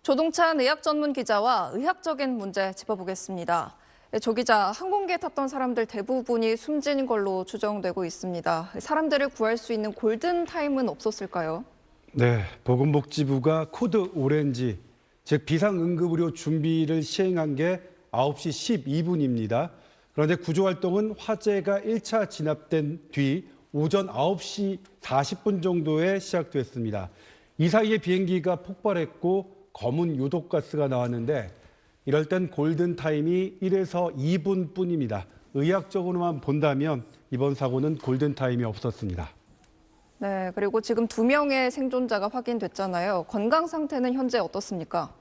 조동찬 의학 전문 기자와 의학적인 문제 짚어보겠습니다. 조 기자, 항공기에 탔던 사람들 대부분이 숨진 걸로 추정되고 있습니다. 사람들을 구할 수 있는 골든타임은 없었을까요? 네, 보건복지부가 코드 오렌지, 즉 비상응급의료 준비를 시행한 게 9시 12분입니다. 그런데 구조활동은 화재가 1차 진압된 뒤 오전 9시 40분 정도에 시작됐습니다. 이 사이에 비행기가 폭발했고 검은 요독가스가 나왔는데 이럴 땐 골든타임이 1에서 2분뿐입니다. 의학적으로만 본다면 이번 사고는 골든타임이 없었습니다. 네, 그리고 지금 2명의 생존자가 확인됐잖아요. 건강 상태는 현재 어떻습니까?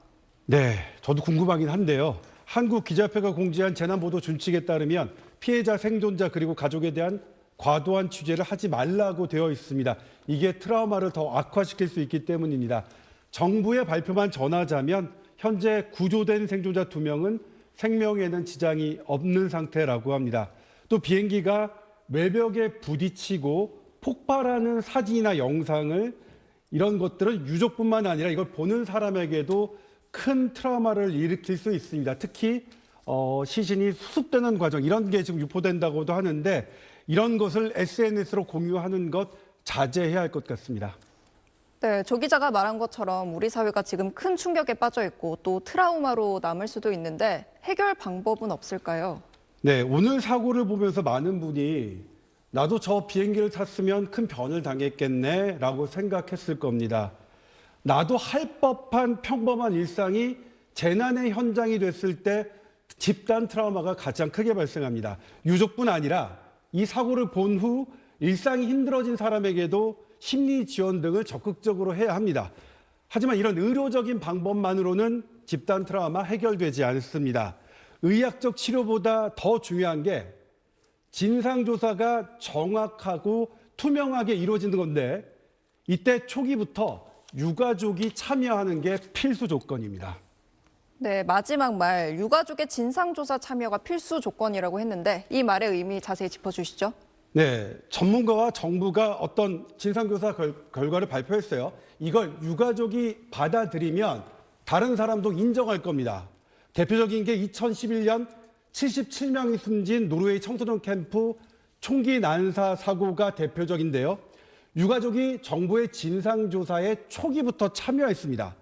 네, 저도 궁금하긴 한데요. 한국기자협회가 공지한 재난보도 준칙에 따르면 피해자, 생존자 그리고 가족에 대한 과도한 취재를 하지 말라고 되어 있습니다. 이게 트라우마를 더 악화시킬 수 있기 때문입니다. 정부의 발표만 전하자면 현재 구조된 생존자 2명은 생명에는 지장이 없는 상태라고 합니다. 또 비행기가 외벽에 부딪히고 폭발하는 사진이나 영상을 이런 것들은 유족뿐만 아니라 이걸 보는 사람에게도 큰 트라우마를 일으킬 수 있습니다. 특히 시신이 수습되는 과정 이런 게 지금 유포된다고도 하는데 이런 것을 SNS로 공유하는 것 자제해야 할 것 같습니다. 네, 조 기자가 말한 것처럼 우리 사회가 지금 큰 충격에 빠져 있고 또 트라우마로 남을 수도 있는데 해결 방법은 없을까요? 네, 오늘 사고를 보면서 많은 분이 나도 저 비행기를 탔으면 큰 변을 당했겠네 라고 생각했을 겁니다. 나도 할 법한 평범한 일상이 재난의 현장이 됐을 때 집단 트라우마가 가장 크게 발생합니다. 유족뿐 아니라 이 사고를 본 후 일상이 힘들어진 사람에게도 심리 지원 등을 적극적으로 해야 합니다. 하지만 이런 의료적인 방법만으로는 집단 트라우마 해결되지 않습니다. 의학적 치료보다 더 중요한 게 진상조사가 정확하고 투명하게 이루어지는 건데 이때 초기부터 유가족이 참여하는 게 필수 조건입니다. 네, 마지막 말, 유가족의 진상조사 참여가 필수 조건이라고 했는데 이 말의 의미 자세히 짚어주시죠. 네, 전문가와 정부가 어떤 진상조사 결과를 발표했어요. 이걸 유가족이 받아들이면 다른 사람도 인정할 겁니다. 대표적인 게 2011년 77명이 숨진 노르웨이 청소년 캠프 총기 난사 사고가 대표적인데요. 유가족이 정부의 진상조사에 초기부터 참여했습니다.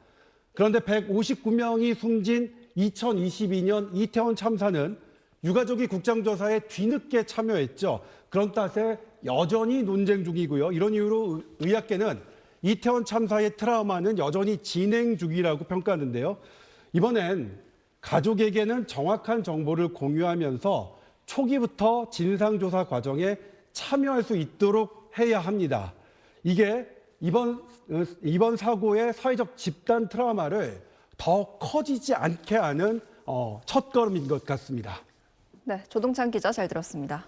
그런데 159명이 숨진 2022년 이태원 참사는 유가족이 국정조사에 뒤늦게 참여했죠. 그런 탓에 여전히 논쟁 중이고요. 이런 이유로 의학계는 이태원 참사의 트라우마는 여전히 진행 중이라고 평가하는데요. 이번엔 가족에게는 정확한 정보를 공유하면서 초기부터 진상조사 과정에 참여할 수 있도록 해야 합니다. 이게 이번 사고의 사회적 집단 트라우마를 더 커지지 않게 하는 첫걸음인 것 같습니다. 네, 조동찬 기자 잘 들었습니다.